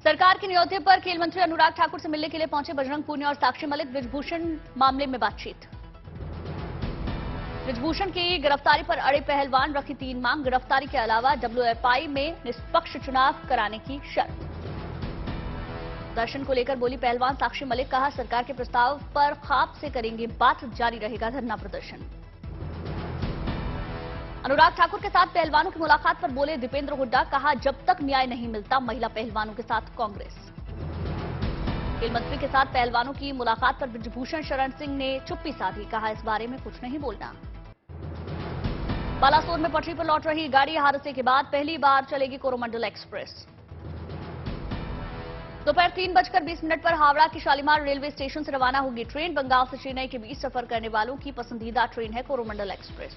सरकार के न्योते पर खेल मंत्री अनुराग ठाकुर से मिलने के लिए पहुंचे बजरंग पूनिया और साक्षी मलिक। ब्रिजभूषण मामले में बातचीत। ब्रिजभूषण की गिरफ्तारी पर अड़े पहलवान, रखी 3 मांग। गिरफ्तारी के अलावा WFI में निष्पक्ष चुनाव कराने की शर्त। दर्शन को लेकर बोली पहलवान साक्षी मलिक। कहा, सरकार के प्रस्ताव पर खाप से करेंगे बात, जारी रहेगा धरना प्रदर्शन। अनुराग ठाकुर के साथ पहलवानों की मुलाकात पर बोले दीपेंद्र हुड्डा। कहा, जब तक न्याय नहीं मिलता महिला पहलवानों के साथ कांग्रेस। खेल मंत्री के साथ पहलवानों की मुलाकात पर ब्रिजभूषण शरण सिंह ने चुप्पी साधी। कहा, इस बारे में कुछ नहीं बोलना। बालासोर में पटरी पर लौट रही गाड़ी हादसे के बाद पहली बार चलेगी कोरोमंडल एक्सप्रेस। दोपहर 3:20 पर हावड़ा की शालीमार रेलवे स्टेशन से रवाना होगी ट्रेन। बंगाल से चेन्नई के बीच सफर करने वालों की पसंदीदा ट्रेन है कोरोमंडल एक्सप्रेस।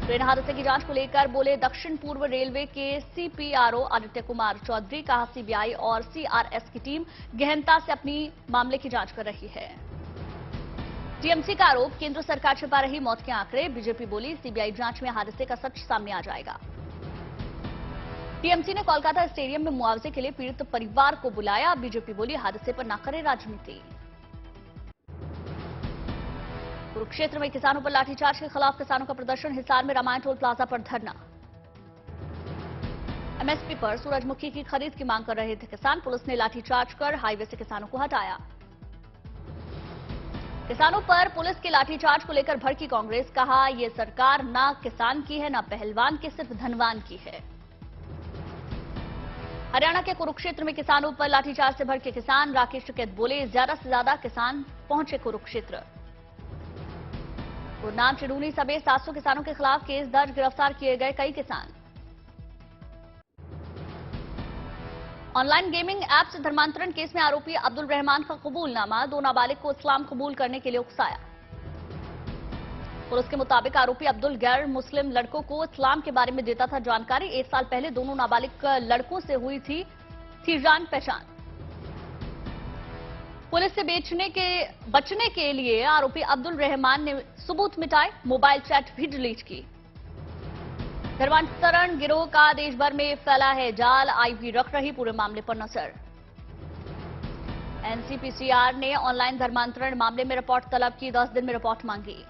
ट्रेन हादसे की जांच को लेकर बोले दक्षिण पूर्व रेलवे के CPRO आदित्य कुमार चौधरी। कहा, CBI और CRS की टीम गहनता से अपनी मामले की जांच कर रही है। TMC का आरोप, केंद्र सरकार छिपा रही मौत के आंकड़े। बीजेपी बोली, CBI जांच में हादसे का सच सामने आ जाएगा। TMC ने कोलकाता स्टेडियम में मुआवजे के लिए पीड़ित परिवार को बुलाया। बीजेपी बोली, हादसे पर न करे राजनीति। कुरुक्षेत्र में किसानों पर लाठीचार्ज के खिलाफ किसानों का प्रदर्शन। हिसार में रामायण टोल प्लाजा पर धरना। MSP पर सूरजमुखी की खरीद की मांग कर रहे थे किसान। पुलिस ने लाठीचार्ज कर हाईवे से किसानों को हटाया। किसानों पर पुलिस के लाठीचार्ज को लेकर भड़की कांग्रेस। कहा, यह सरकार ना किसान की है ना पहलवान की, सिर्फ धनवान की है। हरियाणा के कुरुक्षेत्र में किसानों पर लाठीचार्ज से भड़के किसान। राकेश टिकैत बोले, ज्यादा से ज्यादा किसान पहुंचे कुरुक्षेत्र। गुरनाम चिड़ूनी समेत 700 किसानों के खिलाफ केस दर्ज, गिरफ्तार किए गए कई किसान। ऑनलाइन गेमिंग ऐप से धर्मांतरण केस में आरोपी अब्दुल रहमान का कबूलनामा। 2 नाबालिग को इस्लाम कबूल करने के लिए उकसाया। पुलिस के मुताबिक आरोपी अब्दुल गैर मुस्लिम लड़कों को इस्लाम के बारे में देता था जानकारी। 1 साल पहले दोनों नाबालिग लड़कों से हुई थी जान पहचान। पुलिस से बचने के लिए आरोपी अब्दुल रहमान ने सबूत मिटाए, मोबाइल चैट भी डिलीट की। धर्मांतरण गिरोह का देश भर में फैला है जाल। आईबी रख रही पूरे मामले पर नजर। NCPCR ने ऑनलाइन धर्मांतरण मामले में रिपोर्ट तलब की। 10 दिन में रिपोर्ट मांगी।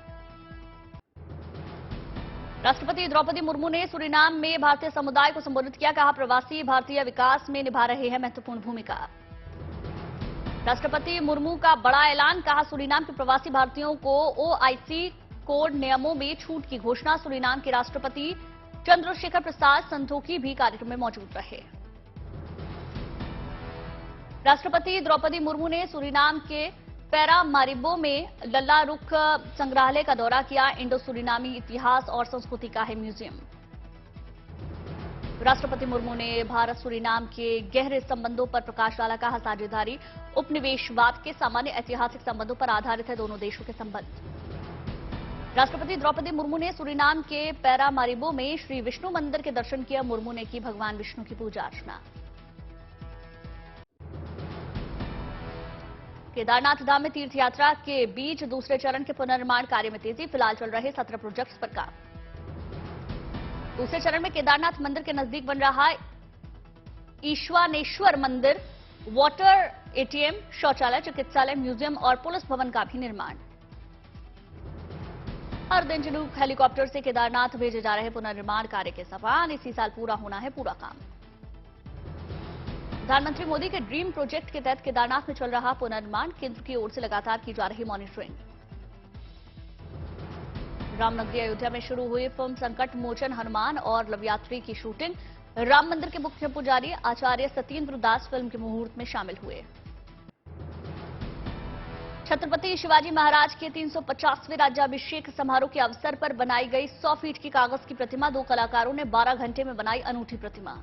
राष्ट्रपति द्रौपदी मुर्मू ने सूरीनाम में भारतीय समुदाय को संबोधित किया। कहा, प्रवासी भारतीय विकास में निभा रहे हैं महत्वपूर्ण भूमिका। राष्ट्रपति मुर्मू का बड़ा ऐलान। कहा, सूरीनाम के प्रवासी भारतीयों को OIC कोड नियमों में छूट की घोषणा। सूरीनाम के राष्ट्रपति चंद्रशेखर प्रसाद संतोखी भी कार्यक्रम में मौजूद रहे। राष्ट्रपति द्रौपदी मुर्मू ने सूरीनाम के पैरामारिबो में लल्ला रुख संग्रहालय का दौरा किया। इंडो सूरीनामी इतिहास और संस्कृति का है म्यूजियम। राष्ट्रपति मुर्मू ने भारत सूरीनाम के गहरे संबंधों पर प्रकाश डाला। कहा, साझेदारी उपनिवेशवाद के सामान्य ऐतिहासिक संबंधों पर आधारित है दोनों देशों के संबंध। राष्ट्रपति द्रौपदी मुर्मू ने सूरीनाम के पैरामारिबो में श्री विष्णु मंदिर के दर्शन किया। मुर्मू ने की भगवान विष्णु की पूजा अर्चना। केदारनाथ धाम में तीर्थ यात्रा के बीच दूसरे चरण के पुनर्निर्माण कार्य में तेजी। फिलहाल चल रहे 17 प्रोजेक्ट्स पर काम। दूसरे चरण में केदारनाथ मंदिर के नजदीक बन रहा ईश्वानेश्वर मंदिर, वाटर ATM, शौचालय, चिकित्सालय, म्यूजियम और पुलिस भवन का भी निर्माण। हर दिन चिनूक हेलीकॉप्टर से केदारनाथ भेजे जा रहे पुनर्निर्माण कार्य के समान इसी साल पूरा होना है पूरा काम। प्रधानमंत्री मोदी के ड्रीम प्रोजेक्ट के तहत केदारनाथ में चल रहा पुनर्निर्माण। केंद्र की ओर से लगातार की जा रही मॉनिटरिंग। रामनगरी अयोध्या में शुरू हुई फिल्म संकट मोचन हनुमान और लवयात्री की शूटिंग। राम मंदिर के मुख्य पुजारी आचार्य सत्येंद्र दास फिल्म के मुहूर्त में शामिल हुए। छत्रपति शिवाजी महाराज के 350वें राज्याभिषेक समारोह के अवसर पर बनाई गई 100 फीट की कागज की प्रतिमा। 2 कलाकारों ने 12 घंटे में बनाई अनूठी प्रतिमा।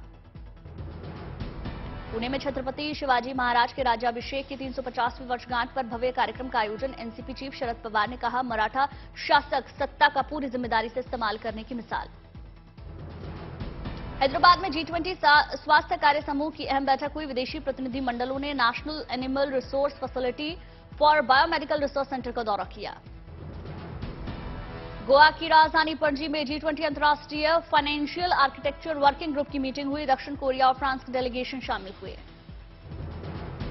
पुणे में छत्रपति शिवाजी महाराज के राज्याभिषेक की 350वीं वर्षगांठ पर भव्य कार्यक्रम का आयोजन। NCP चीफ शरद पवार ने कहा, मराठा शासक सत्ता का पूरी जिम्मेदारी से इस्तेमाल करने की मिसाल। हैदराबाद में G20 स्वास्थ्य कार्य समूह की अहम बैठक हुई। विदेशी प्रतिनिधि मंडलों ने national animal resource facility for biomedical research centre का दौरा किया। गोवा की राजधानी पणजी में G20 अंतर्राष्ट्रीय फाइनेंशियल आर्किटेक्चर वर्किंग ग्रुप की मीटिंग हुई। दक्षिण कोरिया और फ्रांस के डेलीगेशन शामिल हुए।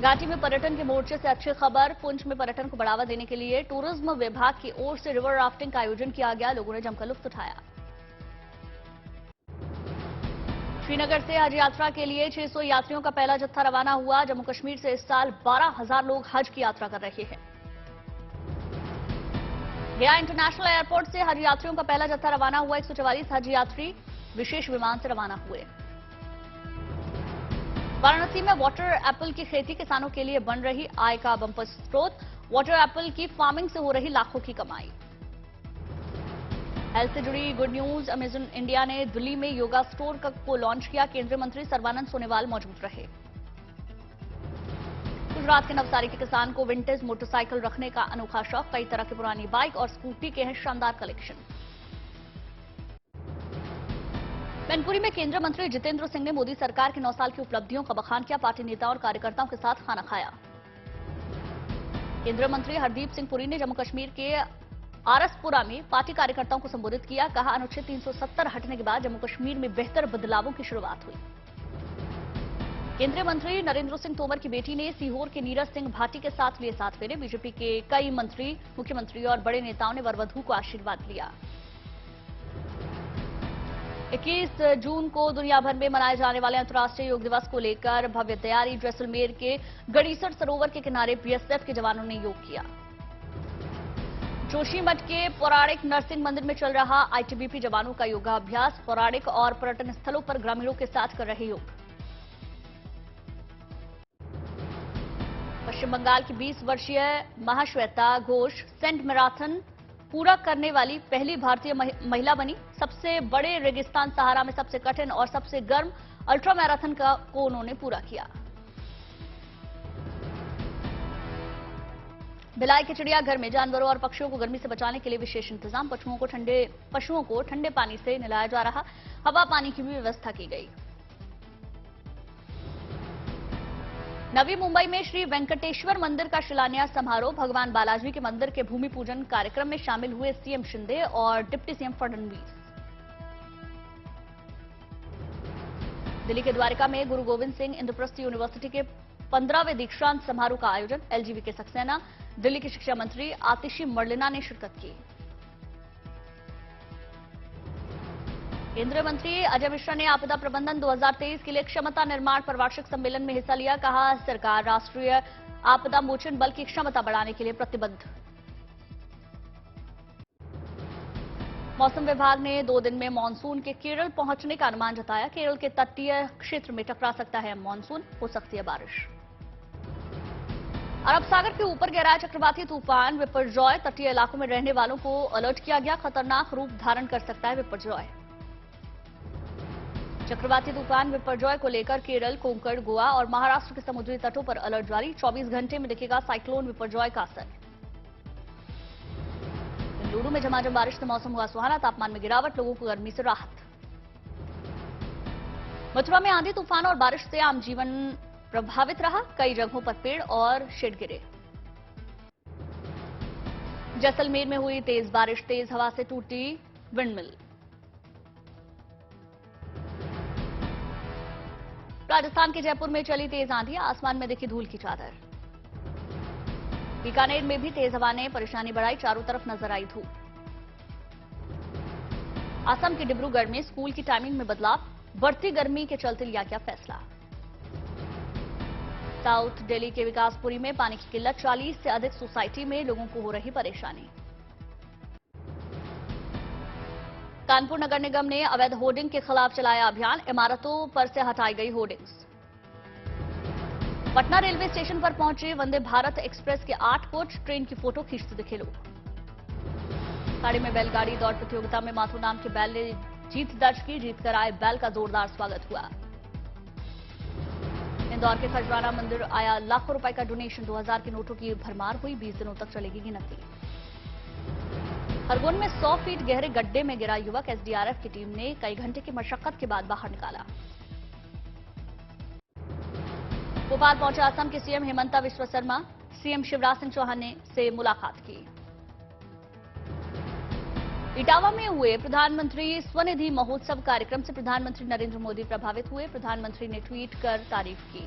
घाटी में पर्यटन के मोर्चे से अच्छी खबर। पुंछ में पर्यटन को बढ़ावा देने के लिए टूरिज्म विभाग की ओर से रिवर राफ्टिंग का आयोजन किया गया। लोगों ने जमकर लुत्फ उठाया। श्रीनगर से हज यात्रा के लिए 600 यात्रियों का पहला जत्था रवाना हुआ। जम्मू कश्मीर से इस साल 12,000 लोग हज की यात्रा कर रहे हैं। गया इंटरनेशनल एयरपोर्ट से हज यात्रियों का पहला जत्था रवाना हुआ। 144 हज यात्री विशेष विमान से रवाना हुए। वाराणसी में वाटर एप्पल की खेती किसानों के लिए बन रही आय का बंपर स्रोत। वाटर एप्पल की फार्मिंग से हो रही लाखों की कमाई। हेल्थ से जुड़ी गुड न्यूज। अमेजन इंडिया ने दिल्ली में योगा स्टोर को लॉन्च किया। केंद्रीय मंत्री सर्बानंद सोनोवाल मौजूद रहे। गुजरात के नवसारी के किसान को विंटेज मोटरसाइकिल रखने का अनोखा शौक। कई तरह की पुरानी बाइक और स्कूटी के हैं शानदार कलेक्शन। मैनपुरी में केंद्रीय मंत्री जितेंद्र सिंह ने मोदी सरकार की 9 साल की उपलब्धियों का बखान किया। पार्टी नेताओं और कार्यकर्ताओं के साथ खाना खाया। केंद्रीय मंत्री हरदीप सिंह पुरी ने जम्मू कश्मीर के आरसपुरा में पार्टी कार्यकर्ताओं को संबोधित किया। कहा, अनुच्छेद 370 हटने के बाद जम्मू कश्मीर में बेहतर बदलावों की शुरुआत हुई। केंद्रीय मंत्री नरेंद्र सिंह तोमर की बेटी ने सीहोर के नीरज सिंह भाटी के साथ लिए 7 फेरे। बीजेपी के कई मंत्री, मुख्यमंत्री और बड़े नेताओं ने वरवधू को आशीर्वाद लिया। 21 जून को दुनिया भर में मनाए जाने वाले अंतर्राष्ट्रीय योग दिवस को लेकर भव्य तैयारी। जैसलमेर के गड़ीसर सरोवर के किनारे बीएसएफ के जवानों ने योग किया। जोशीमठ के पौराणिक नरसिंह मंदिर में चल रहा आईटीबीपी जवानों का योगाभ्यास। पौराणिक और पर्यटन स्थलों पर ग्रामीणों के साथ कर रहे योग। पश्चिम बंगाल की 20 वर्षीय महाश्वेता घोष सेंट मैराथन पूरा करने वाली पहली भारतीय महिला बनी। सबसे बड़े रेगिस्तान सहारा में सबसे कठिन और सबसे गर्म अल्ट्रा मैराथन को उन्होंने पूरा किया। भिलाई के चिड़ियाघर में जानवरों और पक्षियों को गर्मी से बचाने के लिए विशेष इंतजाम। पशुओं को ठंडे पानी से नहलाया जा रहा। हवा पानी की भी व्यवस्था की गई। नवी मुंबई में श्री वेंकटेश्वर मंदिर का शिलान्यास समारोह। भगवान बालाजी के मंदिर के भूमि पूजन कार्यक्रम में शामिल हुए सीएम शिंदे और डिप्टी सीएम फडणवीस। दिल्ली के द्वारका में गुरु गोविंद सिंह इंद्रप्रस्थ यूनिवर्सिटी के 15वें दीक्षांत समारोह का आयोजन। एलजीबी के सक्सेना, दिल्ली की शिक्षा मंत्री आतिशी मर्लिना ने शिरकत की। केंद्रीय मंत्री अजय मिश्रा ने आपदा प्रबंधन 2023 के लिए क्षमता निर्माण पर वार्षिक सम्मेलन में हिस्सा लिया। कहा, सरकार राष्ट्रीय आपदा मोचन बल की क्षमता बढ़ाने के लिए प्रतिबद्ध। मौसम विभाग ने 2 दिन में मानसून के केरल पहुंचने का अनुमान जताया। केरल के तटीय क्षेत्र में टकरा सकता है मानसून, हो सकती है बारिश। अरब सागर के ऊपर गहरा चक्रवाती तूफान विपर्जॉय। तटीय इलाकों में रहने वालों को अलर्ट किया गया। खतरनाक रूप धारण कर सकता है विपर्जॉय। चक्रवाती तूफान विपर्जॉय को लेकर केरल, कोंकण, गोवा और महाराष्ट्र के समुद्री तटों पर अलर्ट जारी। 24 घंटे में दिखेगा साइक्लोन विपर्जॉय का असर। बेंगलुरु में झमाझम बारिश से मौसम हुआ सुहाना। तापमान में गिरावट, लोगों को गर्मी से राहत। मथुरा में आंधी तूफान और बारिश से आम जीवन प्रभावित रहा। कई जगहों पर पेड़ और शेड गिरे। जैसलमेर में हुई तेज बारिश। तेज हवा से टूटी विंडमिल। राजस्थान के जयपुर में चली तेज आंधी। आसमान में दिखी धूल की चादर। बीकानेर में भी तेज हवा ने परेशानी बढ़ाई। चारों तरफ नजर आई धूप। असम के डिब्रूगढ़ में स्कूल की टाइमिंग में बदलाव। बढ़ती गर्मी के चलते लिया गया फैसला। साउथ दिल्ली के विकासपुरी में पानी की किल्लत। 40 से अधिक सोसाइटी में लोगों को हो रही परेशानी। कानपुर नगर निगम ने अवैध होर्डिंग के खिलाफ चलाया अभियान। इमारतों पर से हटाई गई होर्डिंग्स। पटना रेलवे स्टेशन पर पहुंचे वंदे भारत एक्सप्रेस के 8 कोच। ट्रेन की फोटो खींचते दिखे लोग। खाड़ी में बैलगाड़ी दौड़ प्रतियोगिता में माथुर नाम के बैल ने जीत दर्ज की। जीतकर आए बैल का जोरदार स्वागत हुआ। इंदौर के खजराना मंदिर आया लाखों रुपए का डोनेशन। 2000 के नोटों की भरमार हुई। 20 दिनों तक चलेगी गिनती। खरगोन में 100 फीट गहरे गड्ढे में गिरा युवक। एसडीआरएफ की टीम ने कई घंटे की मशक्कत के बाद बाहर निकाला। भोपाल पहुंचे असम के सीएम हेमंता बिस्वा शर्मा। सीएम शिवराज सिंह चौहान से मुलाकात की। इटावा में हुए प्रधानमंत्री स्वनिधि महोत्सव कार्यक्रम से प्रधानमंत्री नरेंद्र मोदी प्रभावित हुए। प्रधानमंत्री ने ट्वीट कर तारीफ की।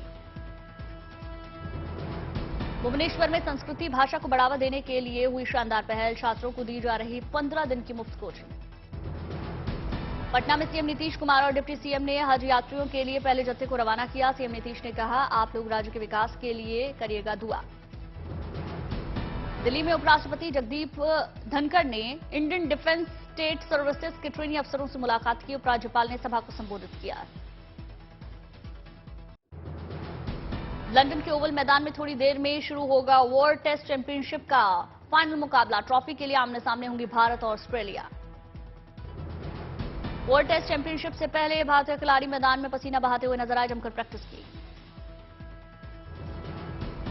भुवनेश्वर में संस्कृति भाषा को बढ़ावा देने के लिए हुई शानदार पहल, छात्रों को दी जा रही 15 दिन की मुफ्त कोचिंग। पटना में सीएम नीतीश कुमार और डिप्टी सीएम ने हज यात्रियों के लिए पहले जत्थे को रवाना किया। सीएम नीतीश ने कहा, आप लोग राज्य के विकास के लिए करिएगा दुआ। दिल्ली में उपराष्ट्रपति जगदीप धनखड़ ने इंडियन डिफेंस स्टेट सर्विसेज के ट्रेनी अफसरों से मुलाकात की। उपराज्यपाल ने सभा को संबोधित किया। लंदन के ओवल मैदान में थोड़ी देर में शुरू होगा वर्ल्ड टेस्ट चैंपियनशिप का फाइनल मुकाबला। ट्रॉफी के लिए आमने सामने होंगी भारत और ऑस्ट्रेलिया। वर्ल्ड टेस्ट चैंपियनशिप से पहले भारतीय खिलाड़ी मैदान में पसीना बहाते हुए नजर आए, जमकर प्रैक्टिस की।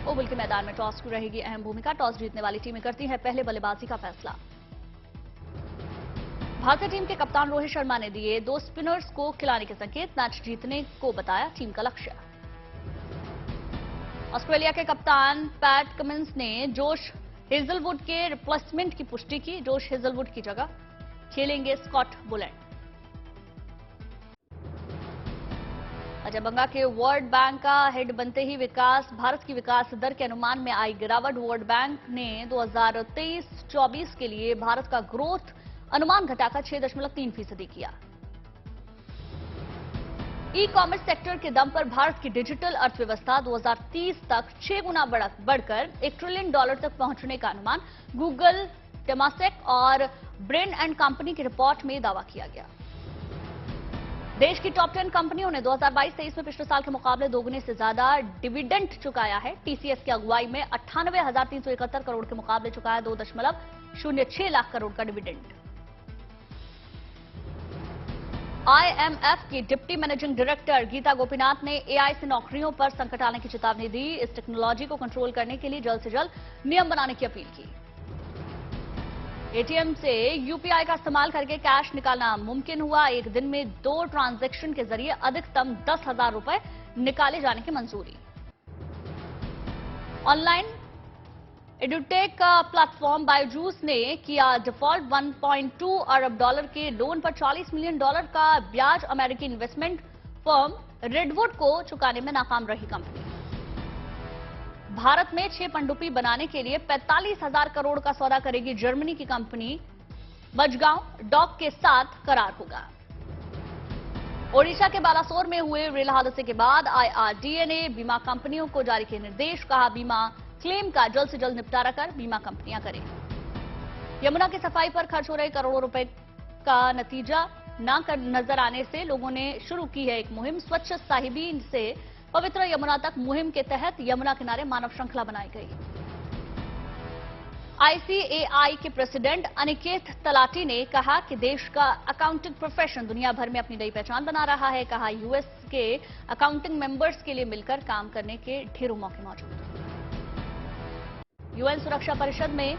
ओवल के मैदान में टॉस की रहेगी अहम भूमिका। टॉस जीतने वाली टीमें करती हैं पहले बल्लेबाजी का फैसला। भारतीय टीम के कप्तान रोहित शर्मा ने दिए 2 स्पिनर्स को खिलाने के संकेत। मैच जीतने को बताया टीम का लक्ष्य। ऑस्ट्रेलिया के कप्तान पैट कमिंस ने जोश हेजलवुड के रिप्लेसमेंट की पुष्टि की। जोश हेजलवुड की जगह खेलेंगे स्कॉट बुलेंड। अजय बंगा के वर्ल्ड बैंक का हेड बनते ही भारत की विकास दर के अनुमान में आई गिरावट। वर्ल्ड बैंक ने 2023-24 के लिए भारत का ग्रोथ अनुमान घटाकर 6.3% किया। ई कॉमर्स सेक्टर के दम पर भारत की डिजिटल अर्थव्यवस्था 2030 तक 6 गुना बढ़कर $1 ट्रिलियन तक पहुंचने का अनुमान गूगल, टेमासेक और ब्रेन एंड कंपनी की रिपोर्ट में दावा किया गया। देश की टॉप 10 कंपनियों ने 2022-23 में पिछले साल के मुकाबले दोगुने से ज्यादा डिविडेंड चुकाया है। टीसीएस की अगुवाई में 98,371 करोड़ के मुकाबले चुकाया 2.06 लाख करोड़ का डिविडेंड। आईएमएफ की deputy managing director Gita Gopinath ने एआई से नौकरियों पर संकट आने की चेतावनी दी। इस टेक्नोलॉजी को कंट्रोल करने के लिए जल्द से जल्द नियम बनाने की अपील की। एटीएम से यूपीआई का इस्तेमाल करके कैश निकालना मुमकिन हुआ। एक दिन में 2 ट्रांजैक्शन के जरिए अधिकतम 10,000 रुपए निकाले जाने की मंजूरी। ऑनलाइन एडुटेक प्लेटफॉर्म बायजूस ने किया डिफॉल्ट। $1.2 अरब के लोन पर $40 मिलियन का ब्याज अमेरिकी इन्वेस्टमेंट फर्म रेडवुड को चुकाने में नाकाम रही कंपनी। भारत में 6 पनडुब्बी बनाने के लिए 45,000 करोड़ का सौदा करेगी जर्मनी की कंपनी। बजगांव डॉक के साथ करार होगा। ओडिशा के बालासोर में हुए रेल हादसे के बाद आईआरडीए ने बीमा कंपनियों को जारी किए निर्देश। कहा, बीमा क्लेम का जल्द से जल्द निपटारा कर बीमा कंपनियां करें। यमुना की सफाई पर खर्च हो रहे करोड़ों रुपए का नतीजा नजर आने से लोगों ने शुरू की है एक मुहिम। स्वच्छ साहिबी से पवित्र यमुना तक मुहिम के तहत यमुना किनारे मानव श्रृंखला बनाई गई। आईसीएआई के प्रेसिडेंट अनिकेत तलाटी ने कहा कि देश का अकाउंटिंग प्रोफेशन दुनिया भर में अपनी नई पहचान बना रहा है। कहा, यूएस के अकाउंटिंग मेंबर्स के लिए मिलकर काम करने के ढेरों मौके मौजूद। यूएन सुरक्षा परिषद में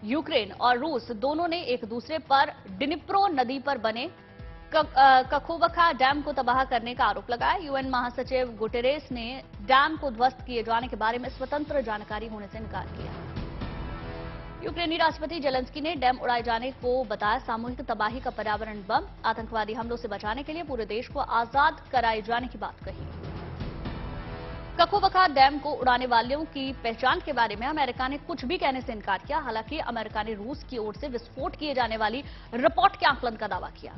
यूक्रेन और रूस दोनों ने एक दूसरे पर डिनिप्रो नदी पर बने कखोवखा डैम को तबाह करने का आरोप लगाया। यूएन महासचिव गुटेरेस ने डैम को ध्वस्त किए जाने के बारे में स्वतंत्र जानकारी होने से इनकार किया। यूक्रेनी राष्ट्रपति जेलेंस्की ने डैम उड़ाए जाने को बताया सामूहिक तबाही का पर्यावरण बम। आतंकवादी हमलों से बचाने के लिए पूरे देश को आजाद कराए जाने की बात कही। कखोवखा डैम को उड़ाने वालों की पहचान के बारे में अमेरिका ने कुछ भी कहने से इनकार किया। हालांकि अमेरिका ने रूस की ओर से विस्फोट किए जाने वाली रिपोर्ट के आकलन का दावा किया।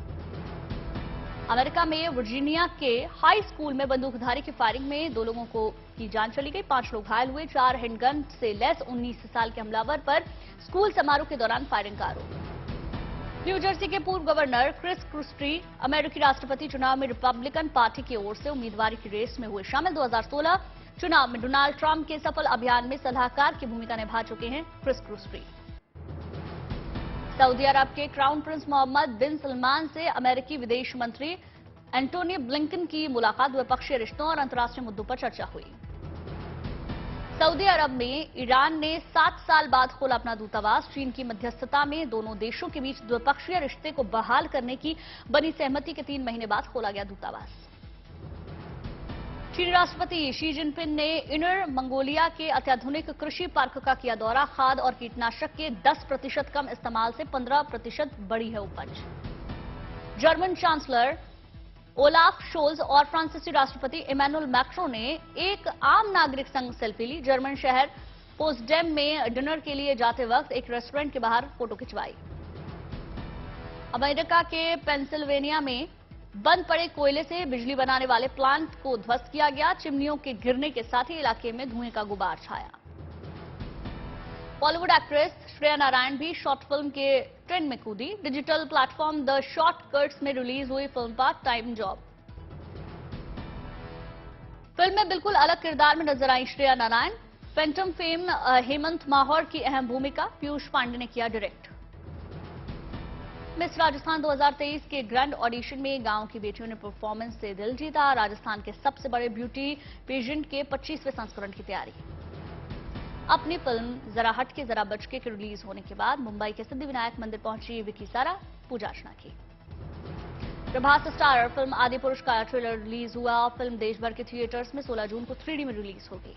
अमेरिका में वर्जीनिया के हाई स्कूल में बंदूकधारी की फायरिंग में 2 लोगों की जान चली गई। 5 लोग घायल हुए। 4 हैंडगन से लैस 19 साल के हमलावर पर स्कूल समारोह के दौरान फायरिंग का आरोप। न्यू जर्सी के पूर्व गवर्नर क्रिस क्रिस्टी अमेरिकी राष्ट्रपति चुनाव में रिपब्लिकन पार्टी की ओर से उम्मीदवारी की रेस में हुए शामिल। 2016 चुनाव में डोनाल्ड ट्रंप के सफल अभियान में सलाहकार की भूमिका निभा चुके हैं क्रिस क्रिस्टी। सऊदी अरब के क्राउन प्रिंस मोहम्मद बिन सलमान से अमेरिकी विदेश मंत्री एंटोनी ब्लिंकन की मुलाकात। द्विपक्षीय रिश्तों और अंतर्राष्ट्रीय मुद्दों पर चर्चा हुई। सऊदी अरब में ईरान ने 7 साल बाद खोला अपना दूतावास। चीन की मध्यस्थता में दोनों देशों के बीच द्विपक्षीय रिश्ते को बहाल करने की बनी सहमति के 3 महीने बाद खोला गया दूतावास। चीनी राष्ट्रपति शी जिनपिंग ने इनर मंगोलिया के अत्याधुनिक कृषि पार्क का किया दौरा। खाद और कीटनाशक के 10% कम इस्तेमाल से 15% बढ़ी है उपज। जर्मन चांसलर ओलाफ शोल्ज और फ्रांसीसी राष्ट्रपति इमैनुअल मैक्रों ने एक आम नागरिक संग सेल्फी ली। जर्मन शहर पोस्टडेम में डिनर के लिए जाते वक्त एक रेस्टोरेंट के बाहर फोटो खिंचवाई। अमेरिका के पेंसिल्वेनिया में बंद पड़े कोयले से बिजली बनाने वाले प्लांट को ध्वस्त किया गया। चिमनियों के गिरने के साथ ही इलाके में धुएं का गुबार छाया। बॉलीवुड एक्ट्रेस श्रेया नारायण भी शॉर्ट फिल्म के ट्रेंड में कूदी। डिजिटल प्लेटफॉर्म द शॉर्टकट्स में रिलीज हुई film part time job. Film में बिल्कुल अलग किरदार में नजर आई श्रेया नारायण। फैंटम फेम हेमंत माहौर की अहम भूमिका पीयूष पांडे ने किया डायरेक्ट। मिस राजस्थान 2023 के ग्रैंड ऑडिशन में गांव की बेटियों ने परफॉर्मेंस से दिल जीता। राजस्थान के सबसे बड़े ब्यूटी पेजेंट के 25वें संस्करण की तैयारी। अपनी फिल्म जरा हट के जरा बचके के रिलीज होने के बाद मुंबई के सिद्धिविनायक मंदिर पहुंची विकी सारा, पूजा अर्चना की। प्रभास स्टार फिल्म आदिपुरुष का ट्रेलर रिलीज हुआ। फिल्म देश भर के थिएटर्स में 16 जून को 3D में रिलीज होगी।